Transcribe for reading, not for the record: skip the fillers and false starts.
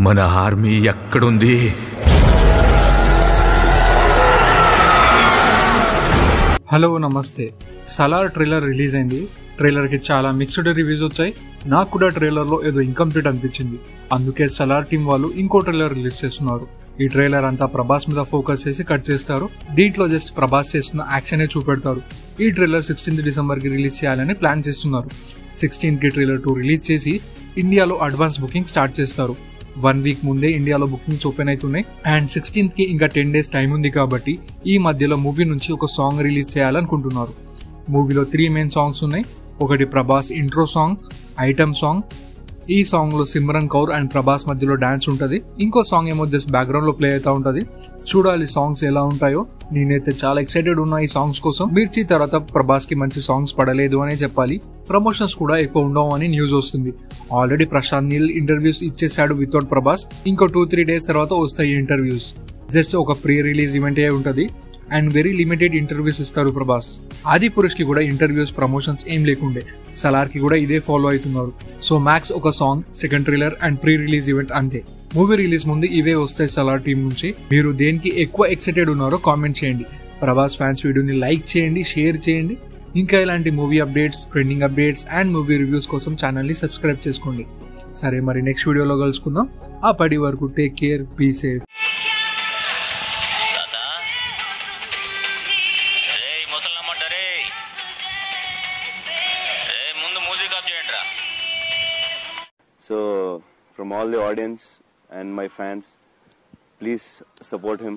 మన ఆర్మీ ఎక్కడుంది? హలో నమస్తే. సలార్ ట్రైలర్ రిలీజ్ అయింది. ట్రైలర్కి చాలా మిక్స్డ్ రివ్యూస్ వచ్చాయి. నాకు కూడా ట్రైలర్లో ఏదో ఇన్కంప్లీట్ అనిపించింది. అందుకే సలార్ టీం వాళ్ళు ఇంకో ట్రైలర్ రిలీజ్ చేస్తున్నారు. ఈ ట్రైలర్ అంతా ప్రభాస్ మీద ఫోకస్ చేసి కట్ చేస్తారు. దీంట్లో జస్ట్ ప్రభాస్ చేస్తున్న యాక్షనే చూపెడతారు. ఈ ట్రైలర్ 16th డిసెంబర్కి రిలీజ్ చేయాలని ప్లాన్ చేస్తున్నారు. 16th ట్రైలర్ 2 రిలీజ్ చేసి ఇండియాలో అడ్వాన్స్ బుకింగ్ స్టార్ట్ చేస్తారు. 1 వీక్ ముందే ఇండియాలో బుకింగ్స్ ఓపెన్ అవుతున్నాయి. అండ్ 16th ఇంకా 10 days టైం ఉంది కాబట్టి ఈ మధ్యలో మూవీ నుంచి ఒక సాంగ్ రిలీజ్ చేయాలనుకుంటున్నారు. మూవీలో 3 మెయిన్ సాంగ్స్ ఉన్నాయి. ఒకటి Prabhas intro song, item song. ఈ సాంగ్లో సిమ్రన్ కౌర్ అండ్ ప్రభాస్ మధ్యలో డాన్స్ ఉంటుంది. ఇంకో సాంగ్ ఏమో జస్ట్ బ్యాక్గ్రౌండ్లో ప్లే అవుతూ ఉంటుంది. చూడాలి సాంగ్స్ ఎలా ఉంటాయో. నేనైతే చాలా ఎక్సైటెడ్ ఉన్నా ఈ సాంగ్స్ కోసం. మిర్చి తర్వాత ప్రభాస్కి మంచి సాంగ్స్ పడలేదు అనే చెప్పాలి. ప్రమోషన్స్ కూడా ఎక్కువ ఉండవు అని న్యూస్ వస్తుంది. ఆల్రెడీ ప్రశాంత్ నీల్ ఇంటర్వ్యూస్ ఇచ్చేసాడు వితౌట్ ప్రభాస్. ఇంకో 2-3 days తర్వాత వస్తాయి ఇంటర్వ్యూస్. జస్ట్ ఒక ప్రీ రిలీజ్ ఈవెంట్ ఏ ఉంటుంది అండ్ వెరీ లిమిటెడ్ ఇంటర్వ్యూస్ ఇస్తారు ప్రభాస్. ఆది పురుష్ కి కూడా ఇంటర్వ్యూస్ ప్రమోషన్స్ ఏం లేకుండే. సలార్ కి కూడా ఇదే ఫాలో అవుతున్నారు. సో మ్యాక్స్ ఒక song, second trailer and pre release event అంతే. మూవీ రిలీజ్ ముందు ఇవే వస్తాయి సలార్ టీం నుంచి. మీరు దేనికి ఎక్కువ ఎక్సైటెడ్ ఉన్నారో కామెంట్ చేయండి. ప్రభాస్ ఫ్యాన్స్ వీడియోని లైక్ చేయండి, షేర్ చేయండి. ఇంకా ఇలాంటి movie updates, trending updates and movie reviews కోసం ఛానల్ని సబ్స్క్రైబ్ చేసుకోండి. సరే మరి నెక్స్ట్ వీడియోలో కలుసుకుందాం. అప్పటి వరకు take care, be safe. So, from all the audience and my fans, please support him